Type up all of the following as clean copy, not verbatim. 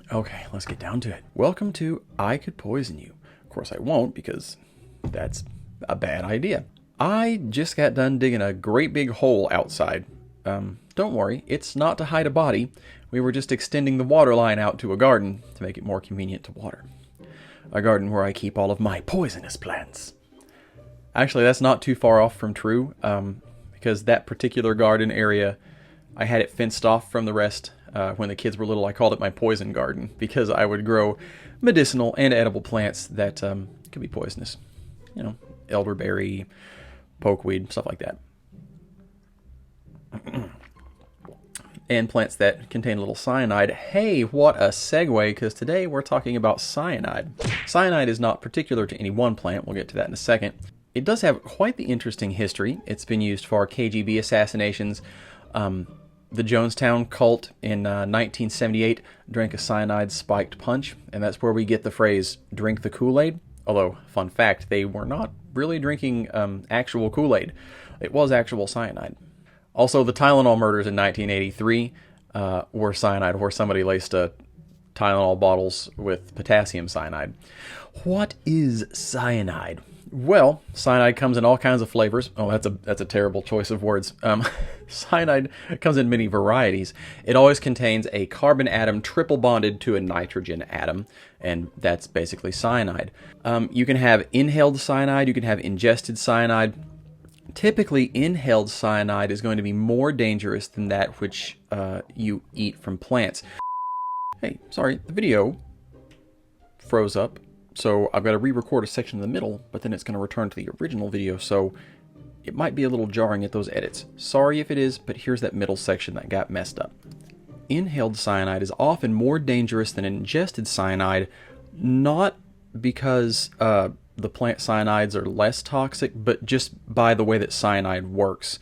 Okay, let's get down to it. Welcome to I Could Poison You. Of course I won't, because that's a bad idea. I just got done digging a great big hole outside. Don't worry, it's not to hide a body. We were just extending the water line out to a garden to make it more convenient to water. A garden where I keep all of my poisonous plants. Actually, that's not too far off from true, because that particular garden area, I had it fenced off from the rest. When the kids were little, I called it my poison garden, because I would grow medicinal and edible plants that could be poisonous. You know, elderberry, pokeweed, stuff like that. And plants that contain a little cyanide. Hey, what a segue, because today we're talking about cyanide. Cyanide is not particular to any one plant. We'll get to that in a second. It does have quite the interesting history. It's been used for KGB assassinations. The Jonestown cult in 1978 drank a cyanide-spiked punch, and that's where we get the phrase, drink the Kool-Aid. Although, fun fact, they were not really drinking actual Kool-Aid. It was actual cyanide. Also, the Tylenol murders in 1983 were cyanide, where somebody laced Tylenol bottles with potassium cyanide. What is cyanide? Well, cyanide comes in all kinds of flavors. Oh, that's a terrible choice of words. Cyanide comes in many varieties. It always contains a carbon atom triple bonded to a nitrogen atom, and that's basically cyanide. You can have inhaled cyanide, you can have ingested cyanide. Typically, inhaled cyanide is going to be more dangerous than that which you eat from plants. Hey, sorry, the video froze up, so I've got to re-record a section in the middle, but then it's going to return to the original video, so it might be a little jarring at those edits. Sorry if it is, but here's that middle section that got messed up. Inhaled cyanide is often more dangerous than ingested cyanide, not because the plant cyanides are less toxic, but just by the way that cyanide works.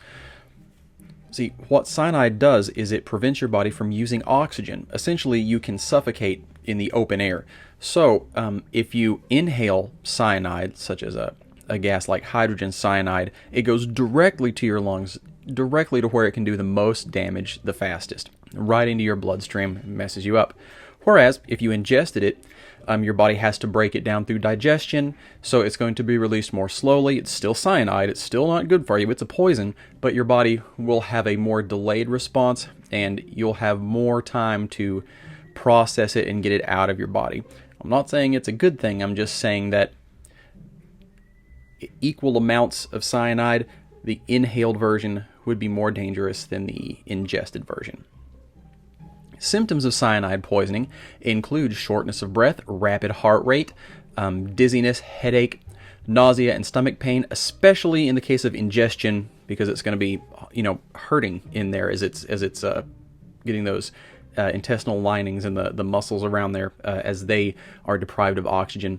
See, what cyanide does is it prevents your body from using oxygen. Essentially, you can suffocate in the open air. So, if you inhale cyanide, such as a gas like hydrogen cyanide, it goes directly to your lungs, directly to where it can do the most damage the fastest. Right into your bloodstream, messes you up. Whereas, if you ingested it, your body has to break it down through digestion, so it's going to be released more slowly. It's still cyanide, it's still not good for you, it's a poison, but your body will have a more delayed response, and you'll have more time to process it and get it out of your body. I'm not saying it's a good thing, I'm just saying that equal amounts of cyanide, the inhaled version would be more dangerous than the ingested version. Symptoms of cyanide poisoning include shortness of breath, rapid heart rate, dizziness, headache, nausea, and stomach pain, especially in the case of ingestion, because it's going to be, hurting in there as it's getting those intestinal linings and the muscles around there as they are deprived of oxygen.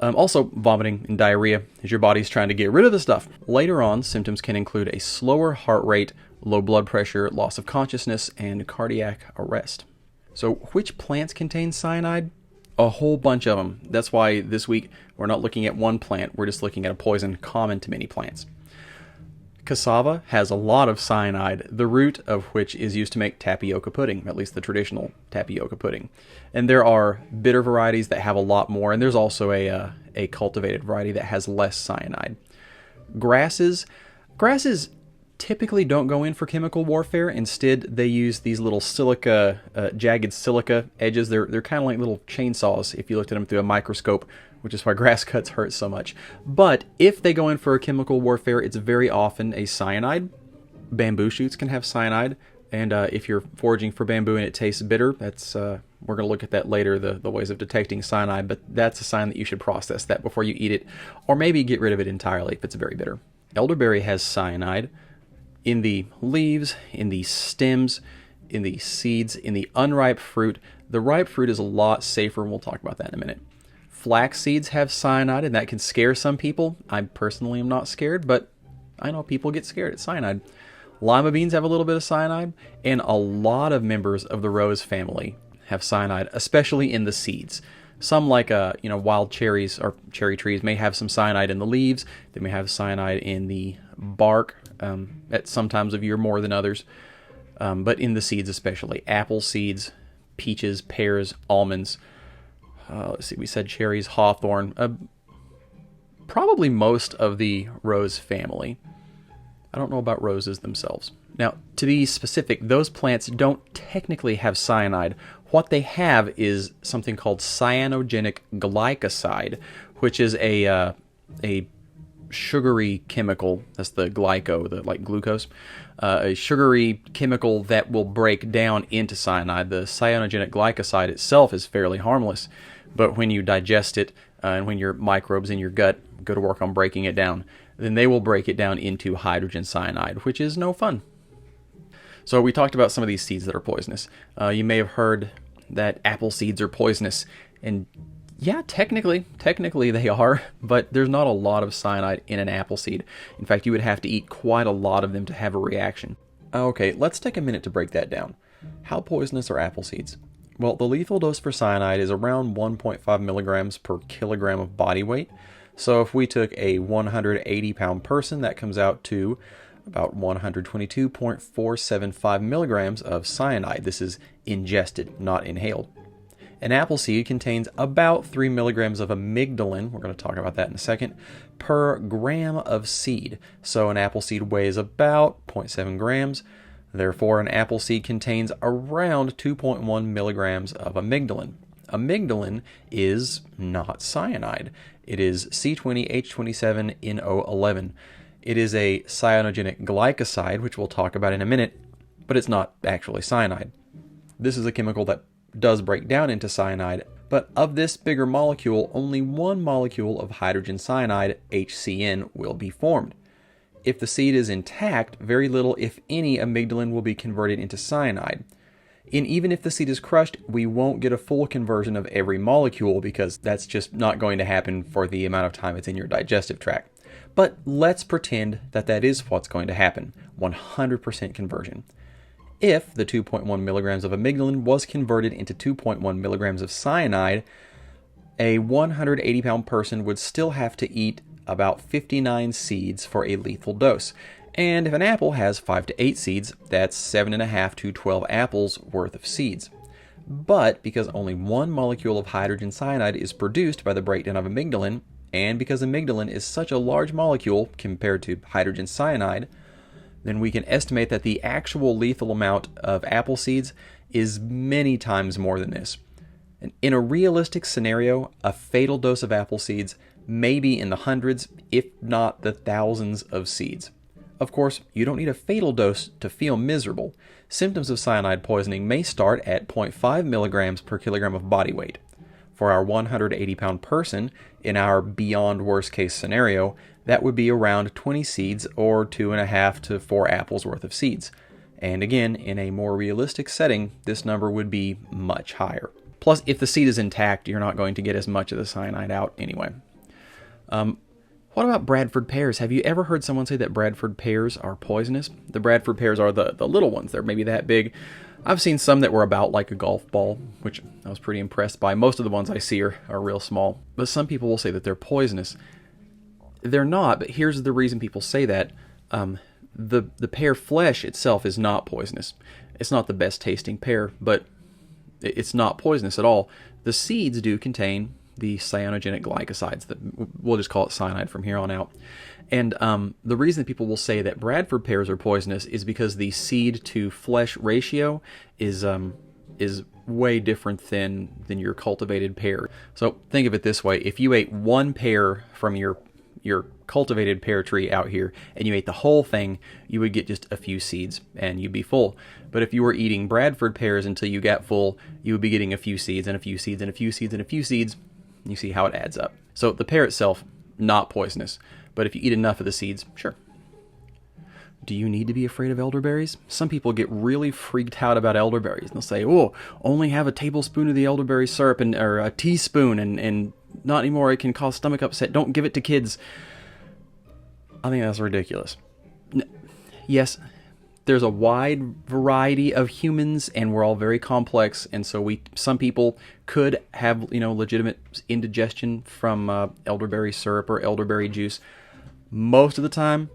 Also, vomiting and diarrhea as your body's trying to get rid of the stuff. Later on, symptoms can include a slower heart rate, low blood pressure, loss of consciousness, and cardiac arrest. So, which plants contain cyanide? A whole bunch of them. That's why this week we're not looking at one plant, we're just looking at a poison common to many plants. Cassava has a lot of cyanide, the root of which is used to make tapioca pudding, at least the traditional tapioca pudding. And there are bitter varieties that have a lot more, and there's also a cultivated variety that has less cyanide. Grasses typically don't go in for chemical warfare. Instead, they use these little silica, jagged silica edges. They're kind of like little chainsaws if you looked at them through a microscope, which is why grass cuts hurt so much. But if they go in for a chemical warfare, it's very often a cyanide. Bamboo shoots can have cyanide, and if you're foraging for bamboo and it tastes bitter, that's we're going to look at that later, the ways of detecting cyanide, but that's a sign that you should process that before you eat it, or maybe get rid of it entirely if it's very bitter. Elderberry has cyanide in the leaves, in the stems, in the seeds, in the unripe fruit. The ripe fruit is a lot safer, and we'll talk about that in a minute. Flax seeds have cyanide, and that can scare some people. I personally am not scared, but I know people get scared at cyanide. Lima beans have a little bit of cyanide, and a lot of members of the rose family have cyanide, especially in the seeds. Some, like wild cherries or cherry trees, may have some cyanide in the leaves. They may have cyanide in the bark at some times of year more than others, but in the seeds especially. Apple seeds, peaches, pears, almonds. Let's see, we said cherries, hawthorn. Probably most of the rose family. I don't know about roses themselves. Now, to be specific, those plants don't technically have cyanide. What they have is something called cyanogenic glycoside, which is a sugary chemical. That's the glyco, like glucose. A sugary chemical that will break down into cyanide. The cyanogenic glycoside itself is fairly harmless, but when you digest it and when your microbes in your gut go to work on breaking it down, then they will break it down into hydrogen cyanide, which is no fun. So we talked about some of these seeds that are poisonous. You may have heard that apple seeds are poisonous, and yeah, technically they are, but there's not a lot of cyanide in an apple seed. In fact, you would have to eat quite a lot of them to have a reaction. Okay, let's take a minute to break that down. How poisonous are apple seeds? Well, the lethal dose for cyanide is around 1.5 milligrams per kilogram of body weight. So if we took a 180-pound person, that comes out to about 122.475 milligrams of cyanide. This is ingested, not inhaled. An apple seed contains about 3 milligrams of amygdalin, we're going to talk about that in a second, per gram of seed. So an apple seed weighs about 0.7 grams. Therefore, an apple seed contains around 2.1 milligrams of amygdalin. Amygdalin is not cyanide. It is C20H27NO11. It is a cyanogenic glycoside, which we'll talk about in a minute, but it's not actually cyanide. This is a chemical that does break down into cyanide, but of this bigger molecule, only one molecule of hydrogen cyanide, HCN, will be formed. If the seed is intact, very little, if any, amygdalin will be converted into cyanide. And even if the seed is crushed, we won't get a full conversion of every molecule because that's just not going to happen for the amount of time it's in your digestive tract. But let's pretend that that is what's going to happen, 100% conversion. If the 2.1 milligrams of amygdalin was converted into 2.1 milligrams of cyanide, a 180-pound person would still have to eat about 59 seeds for a lethal dose. And if an apple has 5 to 8 seeds, that's 7.5 to 12 apples worth of seeds. But because only one molecule of hydrogen cyanide is produced by the breakdown of amygdalin, and because amygdalin is such a large molecule compared to hydrogen cyanide, then we can estimate that the actual lethal amount of apple seeds is many times more than this. And in a realistic scenario, a fatal dose of apple seeds may be in the hundreds, if not the thousands of seeds. Of course, you don't need a fatal dose to feel miserable. Symptoms of cyanide poisoning may start at 0.5 milligrams per kilogram of body weight. For our 180-pound person, in our beyond worst case scenario, that would be around 20 seeds or 2.5 to 4 apples worth of seeds. And again, in a more realistic setting, this number would be much higher. Plus, if the seed is intact, you're not going to get as much of the cyanide out anyway. What about Bradford pears? Have you ever heard someone say that Bradford pears are poisonous? The Bradford pears are the little ones. They're maybe that big. I've seen some that were about like a golf ball, which I was pretty impressed by. Most of the ones I see are real small. But some people will say that they're poisonous. They're not, but here's the reason people say that. The pear flesh itself is not poisonous. It's not the best tasting pear, but it's not poisonous at all. The seeds do contain the cyanogenic glycosides, that we'll just call it cyanide from here on out. And the reason that people will say that Bradford pears are poisonous is because the seed to flesh ratio is way different than your cultivated pear. So think of it this way: if you ate one pear from your cultivated pear tree out here and you ate the whole thing, you would get just a few seeds and you'd be full. But if you were eating Bradford pears until you got full, you would be getting a few seeds and a few seeds and a few seeds and a few seeds. You see how it adds up. So the pear itself, not poisonous. But if you eat enough of the seeds, sure. Do you need to be afraid of elderberries? Some people get really freaked out about elderberries. They'll say, oh, only have a tablespoon of the elderberry syrup or a teaspoon and not anymore. It can cause stomach upset. Don't give it to kids. I think that's ridiculous. Yes, there's a wide variety of humans and we're all very complex. And so some people could have, legitimate indigestion from elderberry syrup or elderberry juice. Most of the time,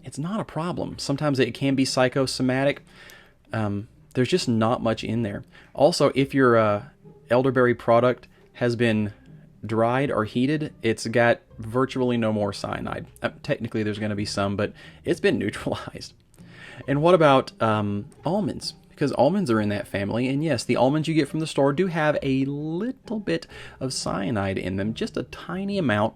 it's not a problem. Sometimes it can be psychosomatic. there's just not much in there. Also, if your elderberry product has been dried or heated, it's got virtually no more cyanide. Technically, there's going to be some, but it's been neutralized. And what about almonds? Because almonds are in that family, and yes, the almonds you get from the store do have a little bit of cyanide in them, just a tiny amount.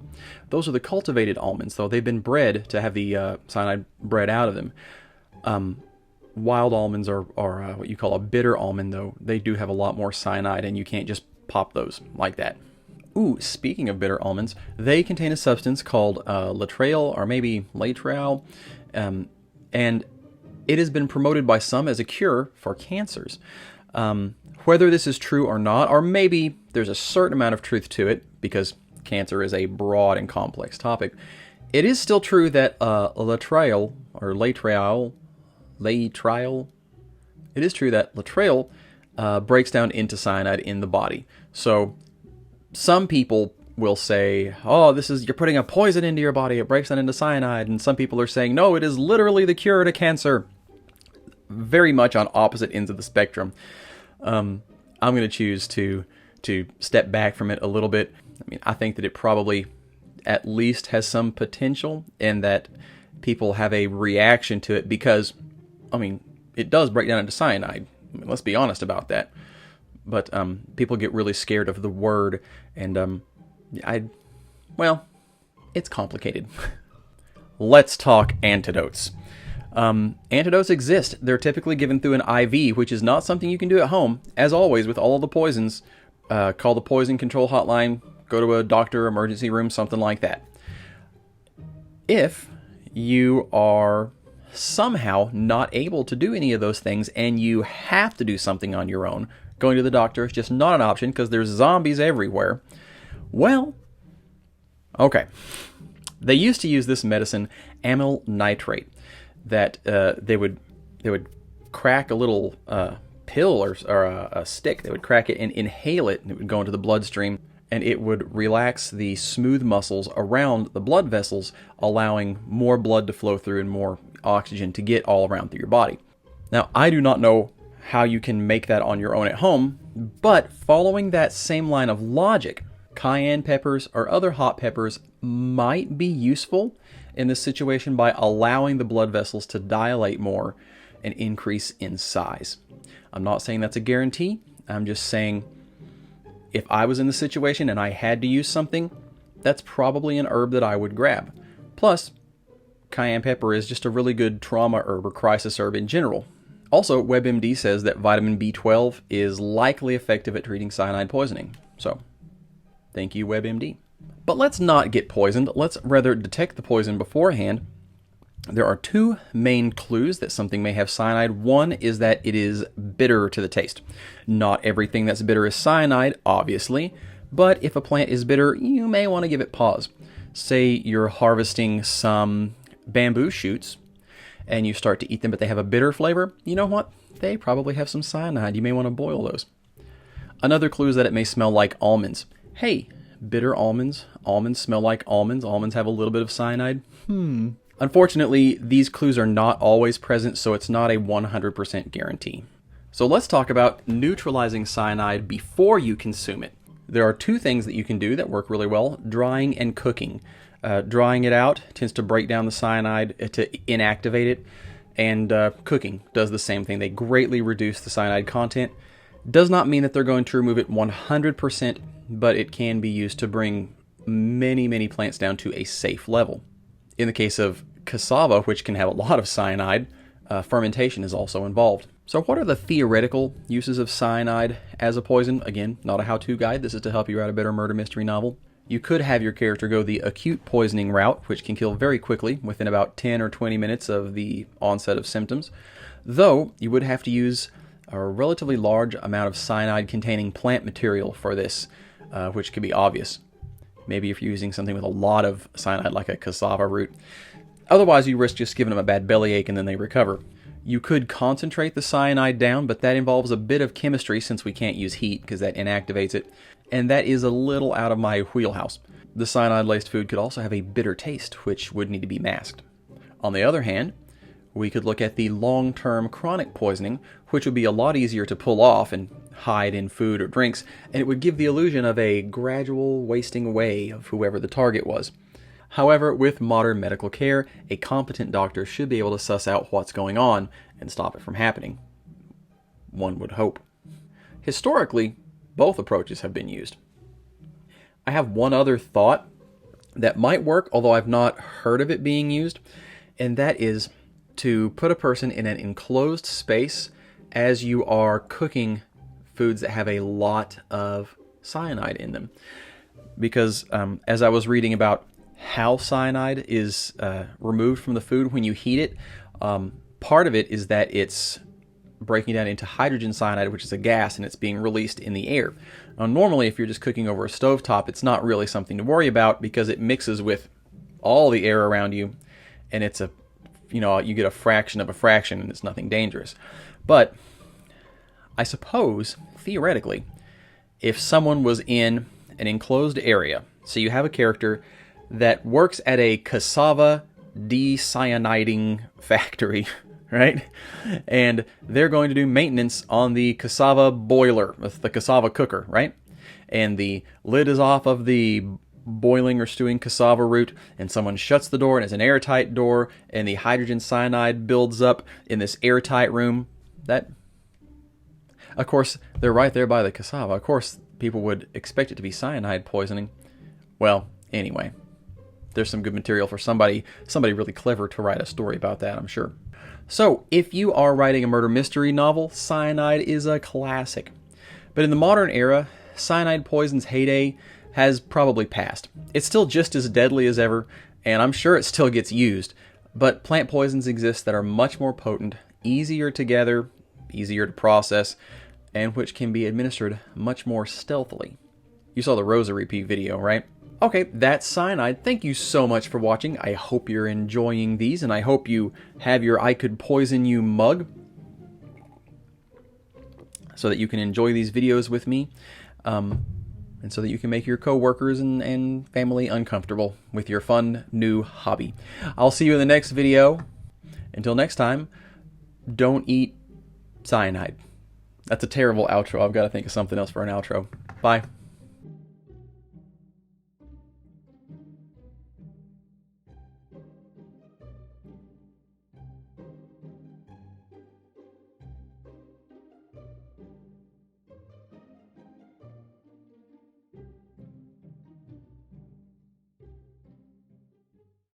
Those are the cultivated almonds, though. They've been bred to have the cyanide bred out of them. Wild almonds are what you call a bitter almond, though. They do have a lot more cyanide, and you can't just pop those like that. Ooh, speaking of bitter almonds, they contain a substance called laetrile, or maybe laetrile, and it has been promoted by some as a cure for cancers. Whether this is true or not, or maybe there's a certain amount of truth to it, because cancer is a broad and complex topic, it is still true that laetrile, or laetrile, it is true that laetrile breaks down into cyanide in the body. So some people will say, oh, you're putting a poison into your body, it breaks down into cyanide. And some people are saying, no, it is literally the cure to cancer. Very much on opposite ends of the spectrum. I'm going to choose to step back from it a little bit. I mean, I think that it probably at least has some potential, and that people have a reaction to it because, I mean, it does break down into cyanide. I mean, let's be honest about that. But people get really scared of the word, and well, it's complicated. Let's talk antidotes. Antidotes exist. They're typically given through an IV, which is not something you can do at home. As always, with all of the poisons, call the poison control hotline, go to a doctor, emergency room, something like that. If you are somehow not able to do any of those things and you have to do something on your own, going to the doctor is just not an option because there's zombies everywhere. Well, okay. They used to use this medicine, amyl nitrate, that they would crack a little pill or a stick. They would crack it and inhale it, and it would go into the bloodstream, and it would relax the smooth muscles around the blood vessels, allowing more blood to flow through and more oxygen to get all around through your body. Now, I do not know how you can make that on your own at home, but following that same line of logic, cayenne peppers or other hot peppers might be useful in this situation by allowing the blood vessels to dilate more and increase in size. I'm not saying that's a guarantee. I'm just saying if I was in the situation and I had to use something, that's probably an herb that I would grab. Plus, cayenne pepper is just a really good trauma herb or crisis herb in general. Also, WebMD says that vitamin B12 is likely effective at treating cyanide poisoning. So, thank you, WebMD. But let's not get poisoned. Let's rather detect the poison beforehand. There are two main clues that something may have cyanide. One is that it is bitter to the taste. Not everything that's bitter is cyanide, obviously, but if a plant is bitter, you may want to give it pause. Say you're harvesting some bamboo shoots and you start to eat them, but they have a bitter flavor. You know what? They probably have some cyanide. You may want to boil those. Another clue is that it may smell like almonds. Hey, bitter almonds. Almonds smell like almonds. Almonds have a little bit of cyanide. Unfortunately, these clues are not always present, so it's not a 100% guarantee. So let's talk about neutralizing cyanide before you consume it. There are two things that you can do that work really well: drying and cooking. Drying it out tends to break down the cyanide to inactivate it, and cooking does the same thing. They greatly reduce the cyanide content. Does not mean that they're going to remove it 100%, but it can be used to bring many plants down to a safe level. In the case of cassava, which can have a lot of cyanide, fermentation is also involved. So what are the theoretical uses of cyanide as a poison? Again, not a how-to guide. This is to help you write a better murder mystery novel. You could have your character go the acute poisoning route, which can kill very quickly, within about 10 or 20 minutes of the onset of symptoms, though you would have to use a relatively large amount of cyanide-containing plant material for this, which could be obvious. Maybe if you're using something with a lot of cyanide, like a cassava root. Otherwise, you risk just giving them a bad bellyache and then they recover. You could concentrate the cyanide down, but that involves a bit of chemistry since we can't use heat because that inactivates it, and that is a little out of my wheelhouse. The cyanide-laced food could also have a bitter taste, which would need to be masked. On the other hand, we could look at the long-term chronic poisoning, which would be a lot easier to pull off and hide in food or drinks, and it would give the illusion of a gradual wasting away of whoever the target was. However, with modern medical care, a competent doctor should be able to suss out what's going on and stop it from happening. One would hope. Historically, both approaches have been used. I have one other thought that might work, although I've not heard of it being used, and that is to put a person in an enclosed space as you are cooking foods that have a lot of cyanide in them. Because as I was reading about how cyanide is removed from the food when you heat it, part of it is that it's breaking down into hydrogen cyanide, which is a gas, and it's being released in the air. Now, normally, if you're just cooking over a stovetop, it's not really something to worry about because it mixes with all the air around you, and it's you get a fraction of a fraction, and it's nothing dangerous. But I suppose, theoretically, if someone was in an enclosed area, so you have a character that works at a cassava decyaniding factory, right? And they're going to do maintenance on the cassava boiler, the cassava cooker, right? And the lid is off of the boiling or stewing cassava root, and someone shuts the door, and it's an airtight door, and the hydrogen cyanide builds up in this airtight room. That, of course, they're right there by the cassava. Of course, people would expect it to be cyanide poisoning. Well, anyway, there's some good material for somebody really clever to write a story about that, I'm sure. So, if you are writing a murder mystery novel, cyanide is a classic. But in the modern era, cyanide poison's heyday has probably passed. It's still just as deadly as ever, and I'm sure it still gets used, but plant poisons exist that are much more potent, easier to gather, easier to process, and which can be administered much more stealthily. You saw the Rosa repeat video, right? Okay, that's cyanide. Thank you so much for watching. I hope you're enjoying these, and I hope you have your I Could Poison You mug so that you can enjoy these videos with me, and so that you can make your coworkers and family uncomfortable with your fun new hobby. I'll see you in the next video. Until next time, don't eat cyanide. That's a terrible outro. I've got to think of something else for an outro. Bye.